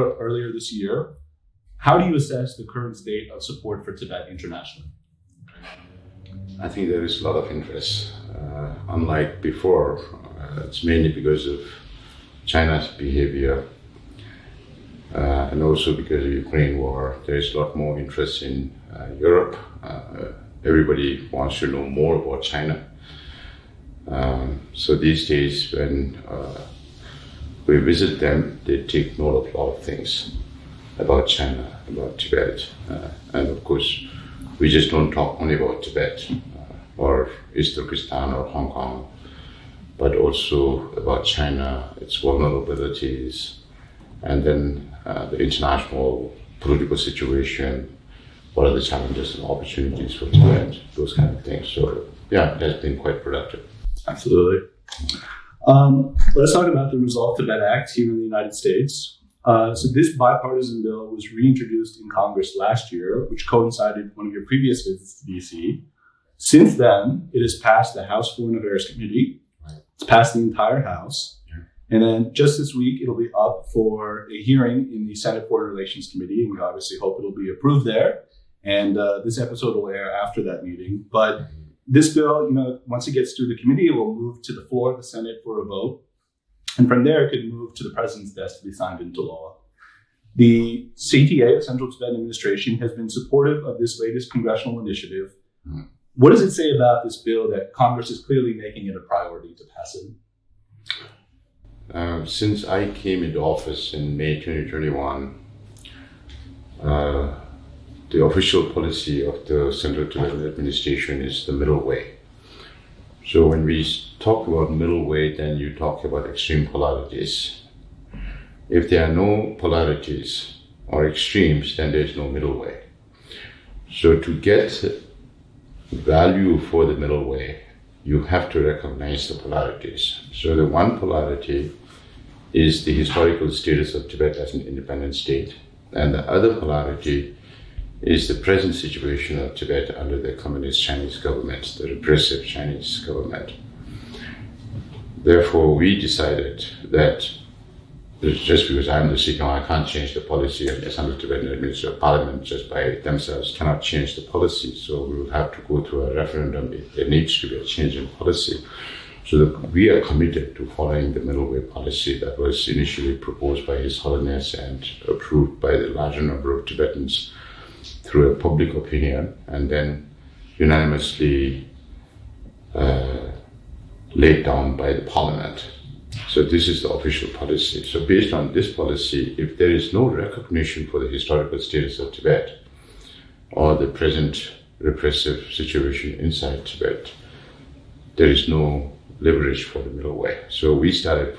wrote earlier this year, how do you assess the current state of support for Tibet internationally? I think there is a lot of interest. Unlike before, it's mainly because of China's behavior and also because of the Ukraine war. There is a lot more interest in Europe. Everybody wants to know more about China. So these days when we visit them, they take note of a lot of things about China, about Tibet. And of course, we just don't talk only about Tibet or East Turkestan or Hong Kong, but also about China, its vulnerabilities, and then the international political situation, what are the challenges and opportunities for Tibet, those kind of things. So yeah, it has been quite productive. Absolutely. Let's talk about the Resolve Tibet Act here in the United States. So this bipartisan bill was reintroduced in Congress last year, which coincided with one of your previous visits to DC. Since then, it has passed the House Foreign Affairs Committee. Right. It's passed the entire House. Yeah. And then just this week, it'll be up for a hearing in the Senate Foreign Relations Committee. And we obviously hope it'll be approved there. And this episode will air after that meeting. But this bill, once it gets through the committee, it will move to the floor of the Senate for a vote. And from there, it could move to the president's desk to be signed into law. The CTA, the Central Tibetan Administration, has been supportive of this latest congressional initiative. Mm. What does it say about this bill that Congress is clearly making it a priority to pass it? Since I came into office in May 2021, the official policy of the Central Tibetan Administration is the middle way. So when we talk about middle way, then you talk about extreme polarities. If there are no polarities or extremes, then there's no middle way. So to get value for the middle way, you have to recognize the polarities. So the one polarity is the historical status of Tibet as an independent state, and the other polarity is the present situation of Tibet under the communist Chinese government, the repressive Chinese government. Therefore, we decided that just because I'm the Sikyong, I can't change the policy, and the Central Tibetan Administrative Parliament just by themselves cannot change the policy. So we will have to go through a referendum if there needs to be a change in policy. So that we are committed to following the middle way policy that was initially proposed by His Holiness and approved by the larger number of Tibetans through a public opinion, and then unanimously laid down by the parliament. So this is the official policy. So based on this policy, if there is no recognition for the historical status of Tibet or the present repressive situation inside Tibet, there is no leverage for the middle way. So we started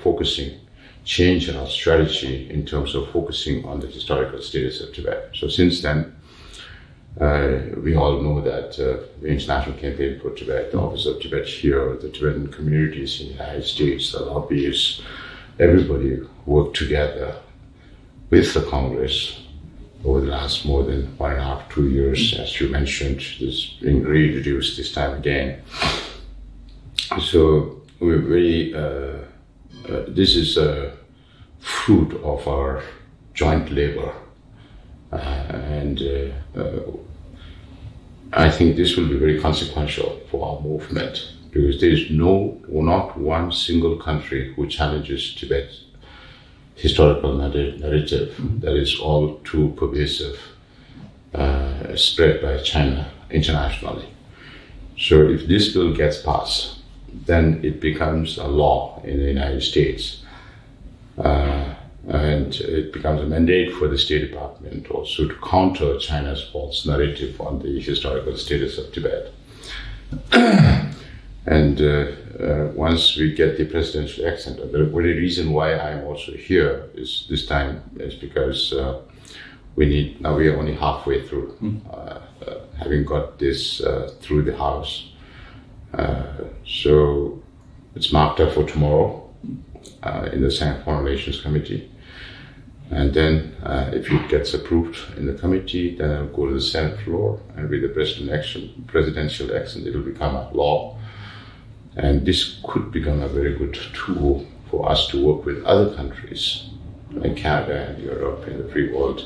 change in our strategy in terms of focusing on the historical status of Tibet. So since then, we all know that the International Campaign for Tibet, the Office of Tibet here, the Tibetan communities in the United States, the lobbyists, everybody worked together with the Congress over the last more than 1.5 to 2 years, as you mentioned. This being reintroduced this time again. So we're very, this is a fruit of our joint labor. And I think this will be very consequential for our movement, because there is not one single country who challenges Tibet's historical narrative that is all too pervasive, spread by China internationally. So if this bill gets passed, then it becomes a law in the United States. And it becomes a mandate for the State Department also to counter China's false narrative on the historical status of Tibet. And once we get the presidential accent, the very reason why I'm also here is this time is because we are only halfway through, having got this through the House. So it's marked up for tomorrow in the Senate Foreign Relations Committee. And then if it gets approved in the committee, then it'll go to the Senate floor, and with the presidential action, it will become a law. And this could become a very good tool for us to work with other countries like Canada and Europe and the free world,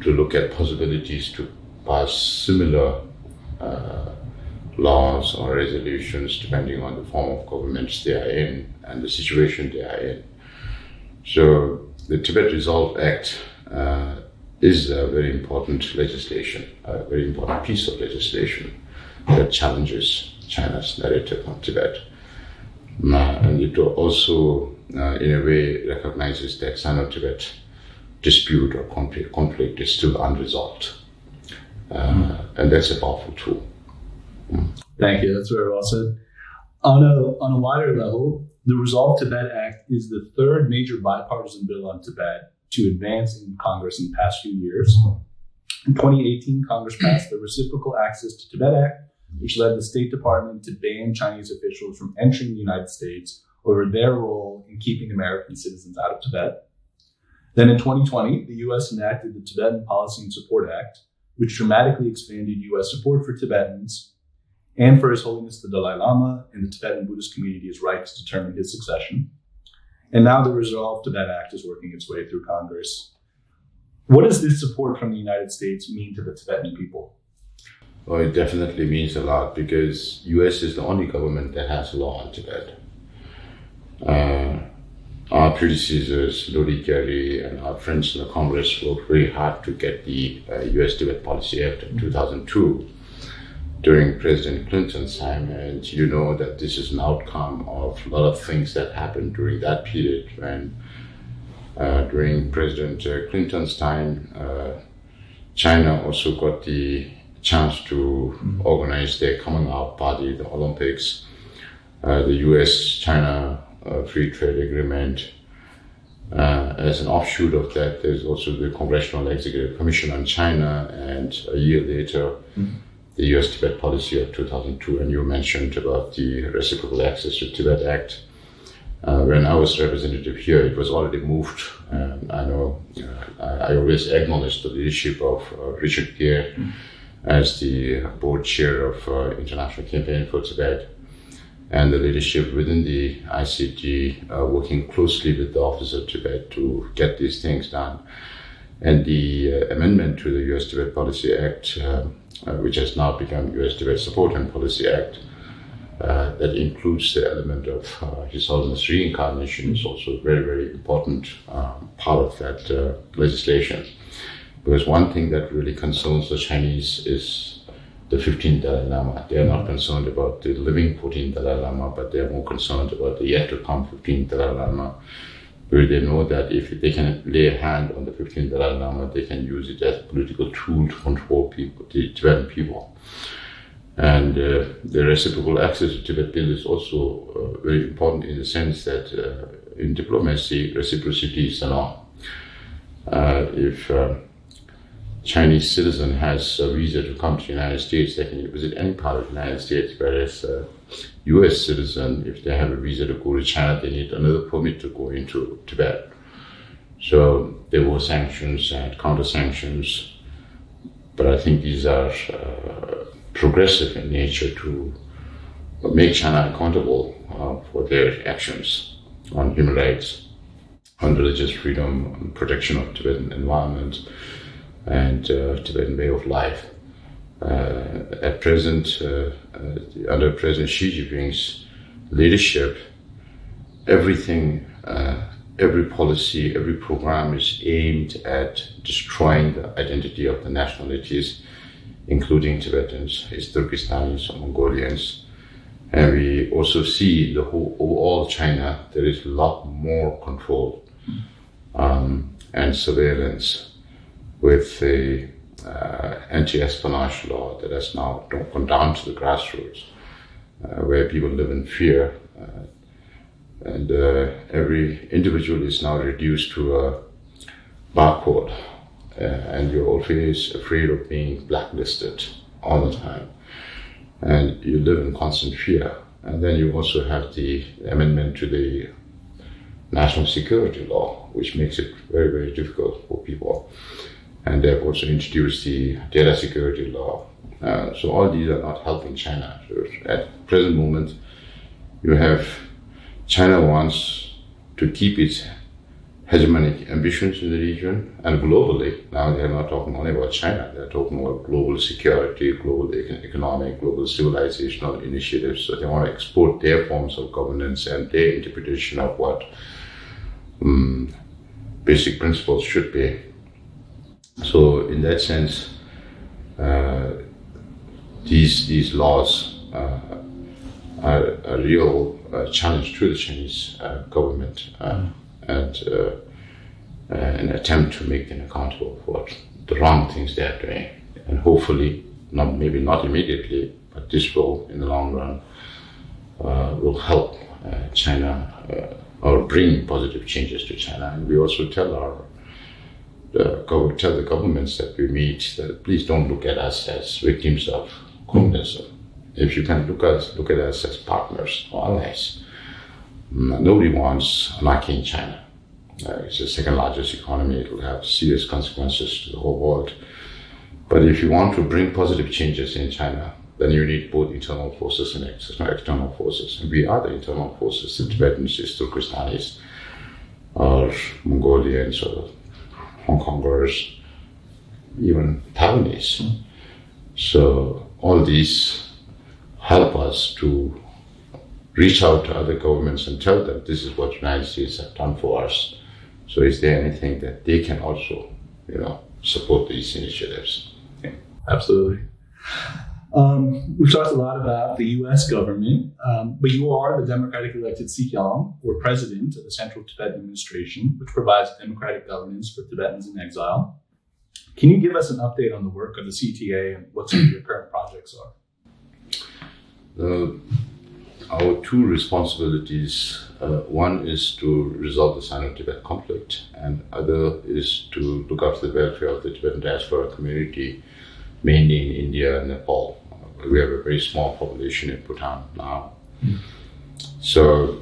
to look at possibilities to pass similar laws or resolutions depending on the form of governments they are in and the situation they are in. So the Tibet Resolve Act is a very important legislation, a very important piece of legislation that challenges China's narrative on Tibet. And it also, in a way, recognizes that Sino-Tibet dispute or conflict is still unresolved. And that's a powerful tool. Thank you. That's very well said. On a wider level, the Resolve Tibet Act is the third major bipartisan bill on Tibet to advance in Congress in the past few years. In 2018, Congress passed the Reciprocal Access to Tibet Act, which led the State Department to ban Chinese officials from entering the United States over their role in keeping American citizens out of Tibet. Then in 2020, the U.S. enacted the Tibetan Policy and Support Act, which dramatically expanded U.S. support for Tibetans and for His Holiness the Dalai Lama and the Tibetan Buddhist community's right to determine his succession. And now the Resolve Tibet Act is working its way through Congress. What does this support from the United States mean to the Tibetan people? Well, it definitely means a lot because U.S. is the only government that has a law on Tibet. Our predecessors, Lodi Kerry, and our friends in the Congress worked very hard to get the U.S. Tibet Policy Act in 2002 during President Clinton's time. And you know that this is an outcome of a lot of things that happened during that period when during President Clinton's time, China also got the chance to organize their Commonwealth Party, the Olympics, the U.S.-China Free Trade Agreement. As an offshoot of that, there's also the Congressional Executive Commission on China, and a year later, the U.S. Tibet Policy of 2002, and you mentioned about the Reciprocal Access to Tibet Act. When I was representative here, it was already moved. I know I always acknowledge the leadership of Richard Gere as the board chair of International Campaign for Tibet, and the leadership within the ICT working closely with the Office of Tibet to get these things done. And the amendment to the U.S. Tibet Policy Act, which has now become U.S. Tibet Support and Policy Act, that includes the element of His Holiness reincarnation, is also a very, very important part of that legislation. Because one thing that really concerns the Chinese is the 15th Dalai Lama. They are not concerned about the living 14th Dalai Lama, but they are more concerned about the yet to come 15th Dalai Lama, where they know that if they can lay a hand on the 15th Dalai Lama, they can use it as a political tool to control people, the Tibetan people. And the Reciprocal Access to Tibet Bill is also very important in the sense that in diplomacy, reciprocity is the norm. If Chinese citizen has a visa to come to the United States, they can visit any part of the United States, whereas a US citizen, if they have a visa to go to China, they need another permit to go into Tibet. So there were sanctions and counter-sanctions, but I think these are progressive in nature to make China accountable for their actions on human rights, on religious freedom, on protection of Tibetan environment, and Tibetan way of life. At present, under President Xi Jinping's leadership, everything, every policy, every program is aimed at destroying the identity of the nationalities, including Tibetans, his Turkestanis, or Mongolians. And we also see the whole overall China, there is a lot more control and surveillance with the anti-espionage law that has now gone down to the grassroots, where people live in fear. And every individual is now reduced to a barcode, and you're always afraid of being blacklisted all the time. And you live in constant fear. And then you also have the amendment to the national security law, which makes it very, very difficult for people. And they've also introduced the data security law. So all these are not helping China. So at the present moment, you have China wants to keep its hegemonic ambitions in the region and globally. Now they're not talking only about China, they're talking about global security, global economic, global civilizational initiatives. So they want to export their forms of governance and their interpretation of what basic principles should be. So in that sense, these laws are a real challenge to the Chinese government and an attempt to make them accountable for the wrong things they are doing. And hopefully, maybe not immediately, but this will, in the long run, will help China or bring positive changes to China. And we also tell the governments that we meet that please don't look at us as victims of communism. If you can look at us as partners or allies. Nobody wants anarchy in China. It's the second largest economy. It will have serious consequences to the whole world. But if you want to bring positive changes in China, then you need both internal forces and external forces. And we are the internal forces, the Tibetans, the Turkestanis, or Mongolians, or Hong Kongers, even Taiwanese. So all these help us to reach out to other governments and tell them this is what the United States have done for us. So is there anything that they can also, support these initiatives? Yeah, absolutely. We've talked a lot about the U.S. government, but you are the democratically elected Sikyong, or president of the Central Tibetan Administration, which provides democratic governance for Tibetans in exile. Can you give us an update on the work of the CTA and what some of your current projects are? Our two responsibilities, one is to resolve the Sino-Tibet conflict, and other is to look after the welfare of the Tibetan diaspora community, mainly in India and Nepal. We have a very small population in Bhutan now. So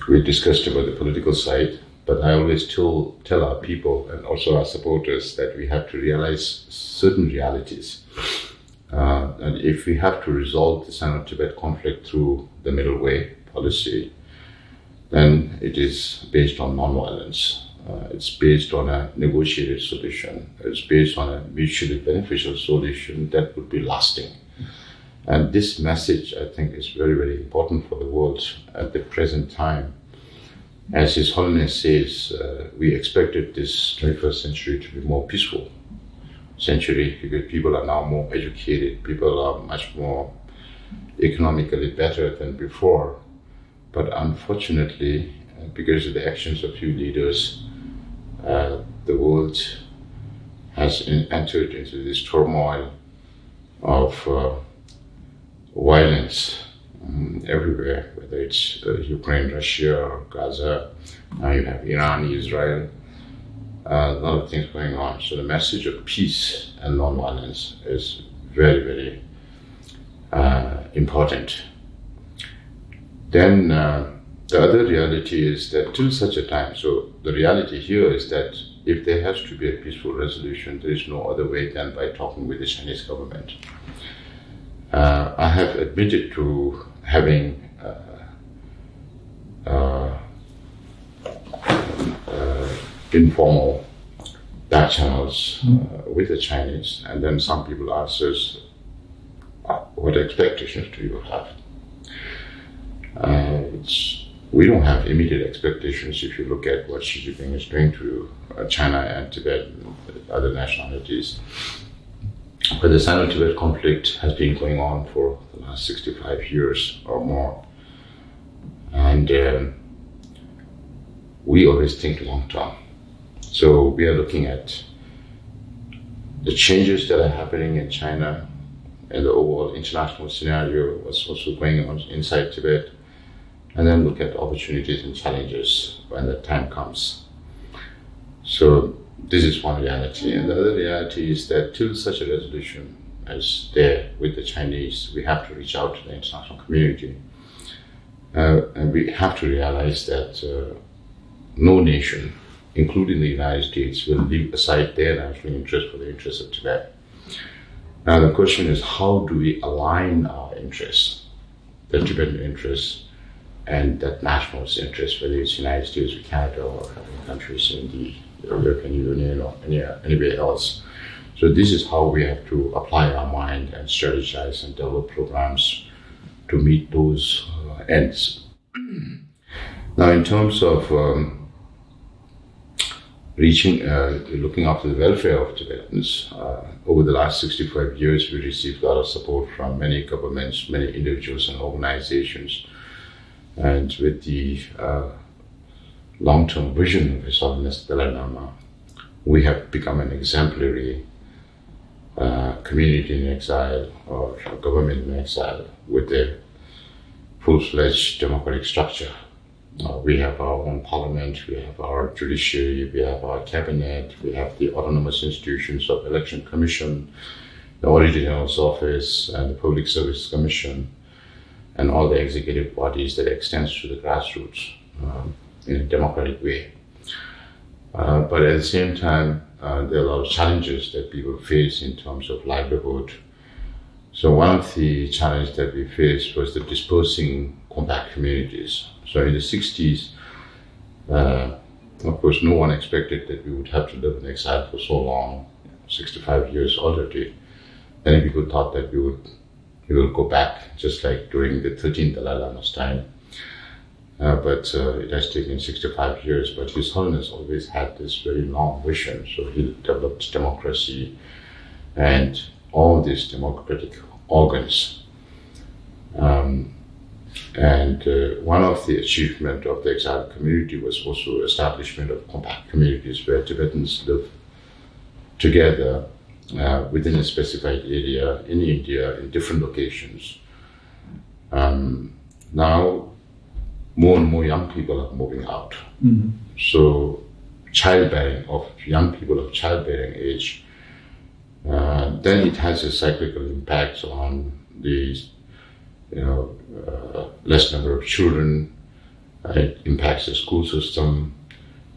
we discussed about the political side, but I always tell our people and also our supporters that we have to realize certain realities. And if we have to resolve the Sino-Tibet conflict through the middle way policy, then it is based on non-violence. It's based on a negotiated solution. It's based on a mutually beneficial solution that would be lasting. And this message, I think, is very, very important for the world at the present time. As His Holiness says, we expected this 21st century to be more peaceful century because people are now more educated, people are much more economically better than before. But unfortunately, because of the actions of few leaders, the world has entered into this turmoil of violence everywhere, whether it's Ukraine, Russia, or Gaza. Now you have Iran, Israel. A lot of things going on. So the message of peace and non-violence is very, very important. Then the other reality is that till such a time, so the reality here is that if there has to be a peaceful resolution, there is no other way than by talking with the Chinese government. I have admitted to having informal back channels with the Chinese, and then some people ask us, what expectations do you have? We don't have immediate expectations if you look at what Xi Jinping is doing to China and Tibet and other nationalities. But the Sino-Tibet conflict has been going on for the last 65 years or more. And we always think long term. So we are looking at the changes that are happening in China and the overall international scenario, what's also going on inside Tibet, and then look at opportunities and challenges when the time comes. So this is one reality. And the other reality is that till such a resolution is there with the Chinese, we have to reach out to the international community. And we have to realize that no nation, including the United States, will leave aside their national interest for the interests of Tibet. Now the question is, how do we align our interests, the Tibetan interests, and that nationalist interest, whether it's United States or Canada or other countries in the European Union or anywhere else. So this is how we have to apply our mind and strategize and develop programs to meet those ends. Now, in terms of looking after the welfare of Tibetans, over the last 65 years, we received a lot of support from many governments, many individuals and organizations. And with the long-term vision of His Holiness Dalai Lama, we have become an exemplary community in exile or government in exile with a full-fledged democratic structure. We have our own parliament, we have our judiciary, we have our cabinet, we have the autonomous institutions of Election Commission, the Auditor General's Office, and the Public Service Commission, and all the executive bodies that extends to the grassroots in a democratic way. But at the same time, there are a lot of challenges that people face in terms of livelihood. So one of the challenges that we faced was the dispersing compact communities. So in the 60s, of course, no one expected that we would have to live in exile for so long, 65 years already. Many people thought that we will go back, just like during the 13th Dalai Lama's time. But it has taken 65 years. But His Holiness always had this very long vision. So he developed democracy and all these democratic organs. And one of the achievements of the exiled community was also establishment of compact communities where Tibetans live together within a specified area in India in different locations. Now, more and more young people are moving out. Mm-hmm. So childbearing of young people of childbearing age, then it has a cyclical impact on the less number of children. It impacts the school system.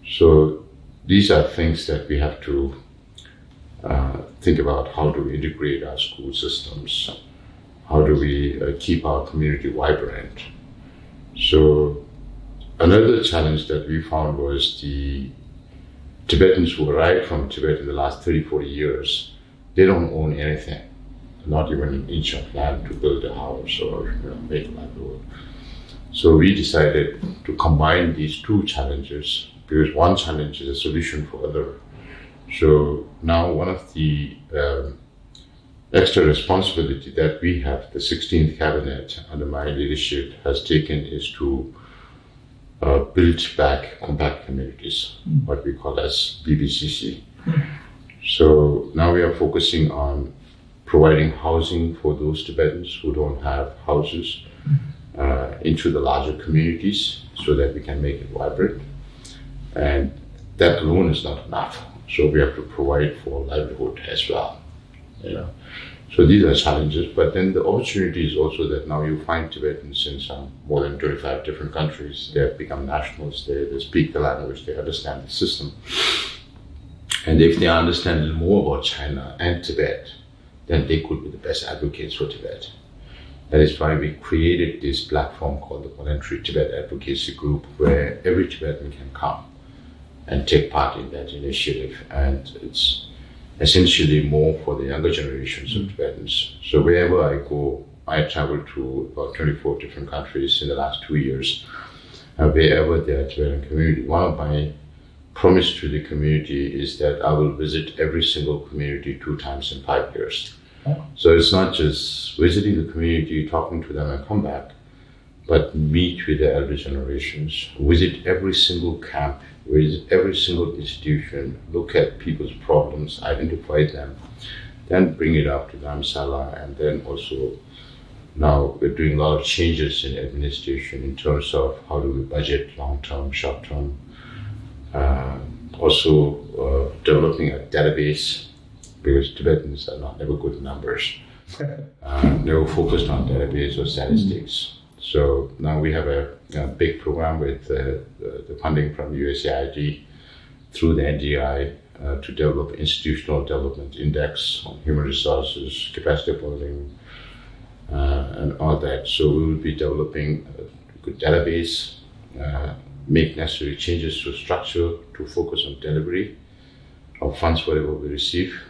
So these are things that we have to think about. How do we integrate our school systems? How do we keep our community vibrant? So another challenge that we found was the Tibetans who arrived from Tibet in the last 30, 40 years, they don't own anything, not even an inch of land to build a house or make a livelihood. So we decided to combine these two challenges because one challenge is a solution for other. So now one of the extra responsibility that we have, the 16th cabinet under my leadership has taken is to build back compact communities, what we call as BBCC. So now we are focusing on providing housing for those Tibetans who don't have houses into the larger communities so that we can make it vibrant. And that alone is not enough. So we have to provide for livelihood as well. So these are challenges, but then the opportunity is also that now you find Tibetans in some more than 25 different countries. They have become nationals, they speak the language, they understand the system. And if they understand a little more about China and Tibet, then they could be the best advocates for Tibet. That is why we created this platform called the Voluntary Tibet Advocacy Group, where every Tibetan can come and take part in that initiative. And it's essentially more for the younger generations of Tibetans. So wherever I go, I traveled to about 24 different countries in the last 2 years. Wherever there are Tibetan community, one of my promise to the community is that I will visit every single community 2 times in 5 years. So it's not just visiting the community, talking to them and come back, but meet with the elder generations, visit every single camp, visit every single institution, look at people's problems, identify them, then bring it up to Dharamsala. And then also now we're doing a lot of changes in administration in terms of how do we budget long-term, short-term. Also developing a database because Tibetans are never good in numbers. Never focused on database or statistics. So now we have a big program with the funding from USAID through the NDI to develop institutional development index on human resources, capacity building, and all that. So we will be developing good database, make necessary changes to structure to focus on delivery of funds, whatever we receive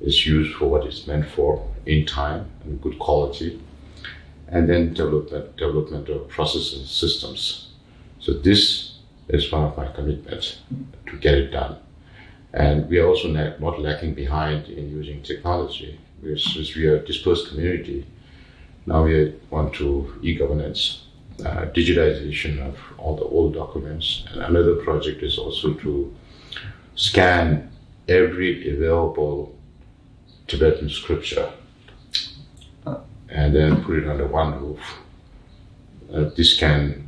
is used for what it's meant for in time and good quality, and then development of processes and systems. So this is one of my commitments to get it done. And we are also not lacking behind in using technology. Since we are a dispersed community, now we want to e-governance, digitization of all the old documents. And another project is also to scan every available Tibetan scripture and then put it under one roof. This can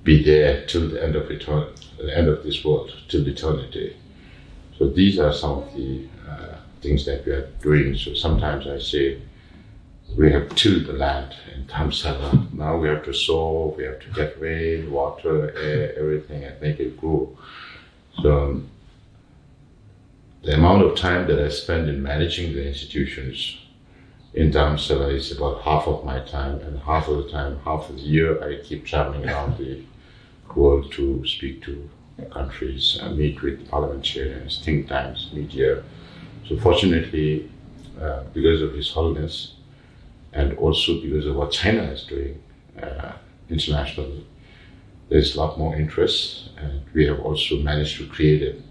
be there till the end of the end of this world, till eternity. So these are some of the things that we are doing. So sometimes I say we have tilled the land in Dharamsala. Now we have to sow, we have to get rain, water, air, everything, and make it grow. So the amount of time that I spend in managing the institutions in Dharamsala is about half of my time, and half of the time, half of the year, I keep traveling around the world to speak to countries, meet with parliamentarians, think tanks, media. So fortunately, because of His Holiness, and also because of what China is doing internationally, there's a lot more interest, and we have also managed to create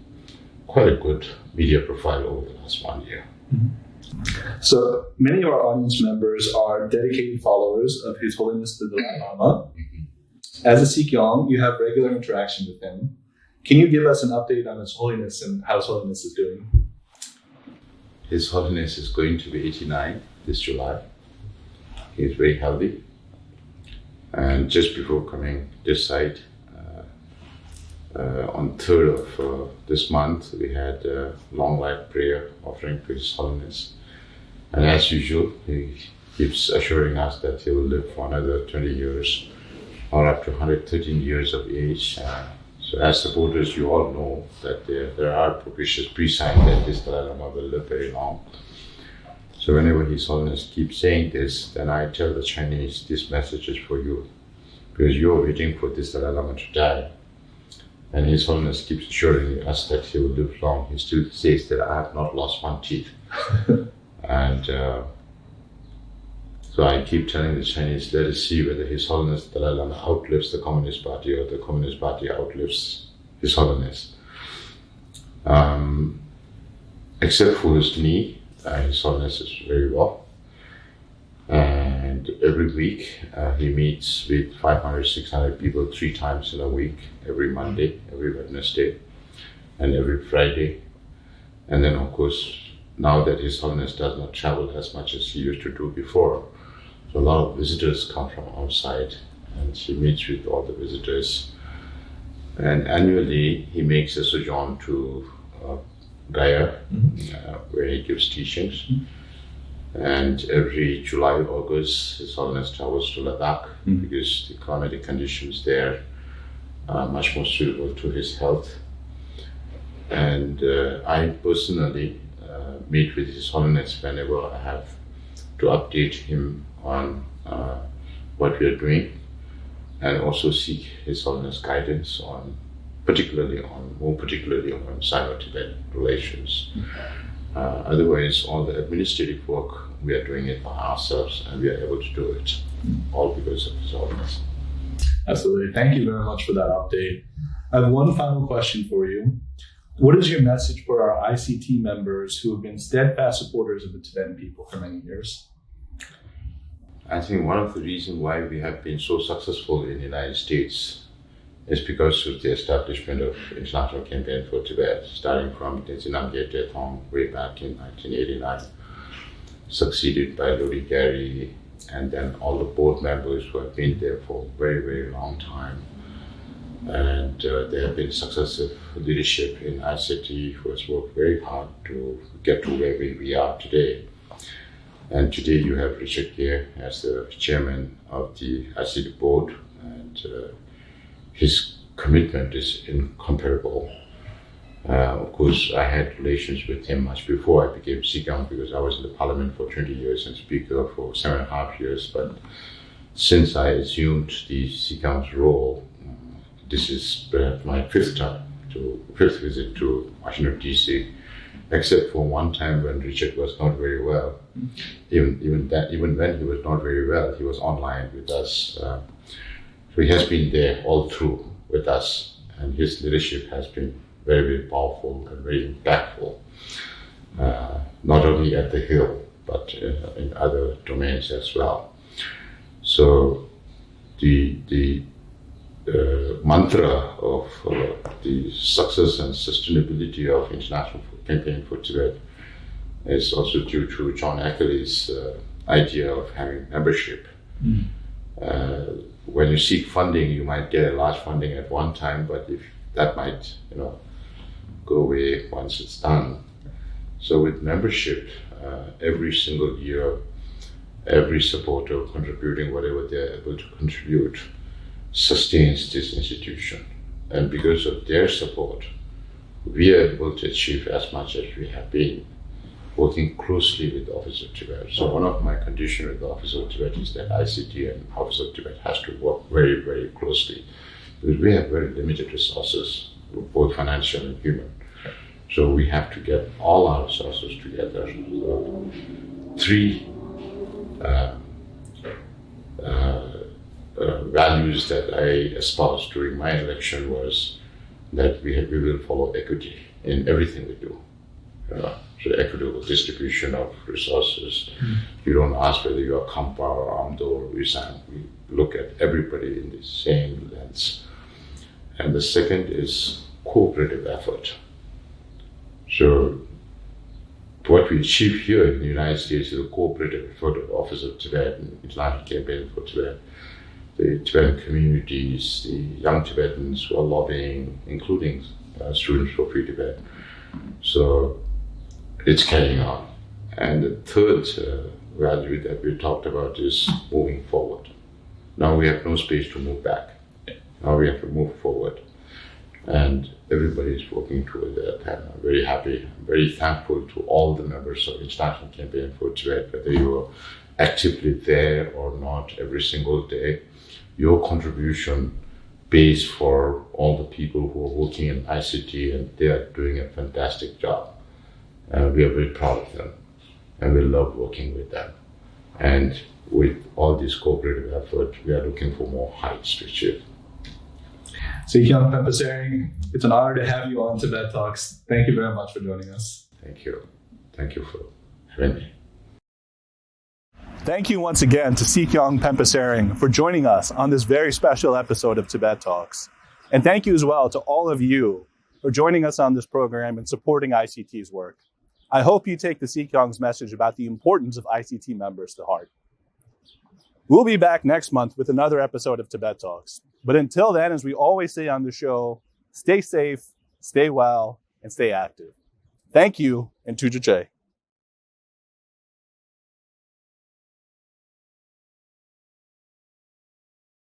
quite a good media profile over the last 1 year. Mm-hmm. So many of our audience members are dedicated followers of His Holiness the Dalai Lama. Mm-hmm. As a Sikyong, you have regular interaction with him. Can you give us an update on His Holiness and how His Holiness is doing? His Holiness is going to be 89 this July. He is very healthy. And just before coming this side, on 3rd of this month, we had a long life prayer offering to His Holiness. And as usual, he keeps assuring us that he will live for another 20 years or up to 113 years of age. So as supporters, you all know that there are propitious pre-signs that this Dalai Lama will live very long. So whenever His Holiness keeps saying this, then I tell the Chinese, this message is for you, because you're waiting for this Dalai Lama to die. And His Holiness keeps assuring us that he will live long. He still says that I have not lost one teeth. And so I keep telling the Chinese, let us see whether His Holiness Dalai Lama outlives the Communist Party or the Communist Party outlives His Holiness. Except for his knee, His Holiness is very well. And every week he meets with 500, 600 people 3 times in a week, every Monday, every Wednesday, and every Friday. And then of course, now that His Holiness does not travel as much as he used to do before, so a lot of visitors come from outside, and he meets with all the visitors. And annually he makes a sojourn to Gaya, where he gives teachings. Mm-hmm. And every July, August, His Holiness travels to Ladakh because the climatic conditions there are much more suitable to his health. And I personally meet with His Holiness whenever I have to update him on what we are doing, and also seek His Holiness guidance on, more particularly on Sino-Tibetan relations. Otherwise, all the administrative work, we are doing it by ourselves, and we are able to do it all because of His Holiness. Absolutely. Thank you very much for that update. I have one final question for you. What is your message for our ICT members who have been steadfast supporters of the Tibetan people for many years? I think one of the reasons why we have been so successful in the United States is because of the establishment of International Campaign for Tibet, starting from Tenzin Namgyel Drepung way back in 1989, succeeded by Lori Gary, and then all the board members who have been there for a very, very long time. And there have been successive leadership in ICT who has worked very hard to get to where we are today. And today you have Richard here as the chairman of the ICT board, and his commitment is incomparable. Of course, I had relations with him much before I became Sikyong, because I was in the parliament for 20 years and speaker for 7.5 years. But since I assumed the Sikyong's role, this is perhaps my fifth visit to Washington, D.C., except for one time when Richard was not very well. Even when he was not very well, he was online with us. So he has been there all through with us, and his leadership has been very, very powerful and very impactful, not only at the Hill, but in other domains as well. So the mantra of the success and sustainability of International Campaign for Tibet is also due to John Ackley's idea of having membership. When you seek funding, you might get a large funding at one time, but if that might, go away once it's done. So with membership, every single year, every supporter contributing whatever they're able to contribute sustains this institution. And because of their support, we are able to achieve as much as we have been, working closely with the Office of Tibet. So one of my conditions with the Office of Tibet is that ICT and Office of Tibet has to work very, very closely, because we have very limited resources, both financial and human. So we have to get all our resources together. Three values that I espoused during my election was that we will follow equity in everything we do. So equitable distribution of resources. You don't ask whether you are Khampa or Amdo or Wisang. We look at everybody in the same lens. And the second is cooperative effort. So what we achieve here in the United States is a cooperative effort of the Office of Tibet and International Campaign for Tibet, the Tibetan communities, the young Tibetans who are lobbying, including students for Free Tibet. So it's carrying on. And the third value that we talked about is moving forward. Now we have no space to move back. Now we have to move forward. And everybody is working toward that. And I'm very happy, I'm very thankful to all the members of International Campaign for Tibet, whether you are actively there or not every single day. Your contribution pays for all the people who are working in ICT, and they are doing a fantastic job. We are very proud of them, and we love working with them. And with all this cooperative effort, we are looking for more heights to achieve. Sikyong Pempa Sering, it's an honor to have you on Tibet Talks. Thank you very much for joining us. Thank you. Thank you for having me. Thank you once again to Sikyong Pempa Sering for joining us on this very special episode of Tibet Talks. And thank you as well to all of you for joining us on this program and supporting ICT's work. I hope you take the Sikyong's message about the importance of ICT members to heart. We'll be back next month with another episode of Tibet Talks. But until then, as we always say on the show, stay safe, stay well, and stay active. Thank you, and Tuja Che.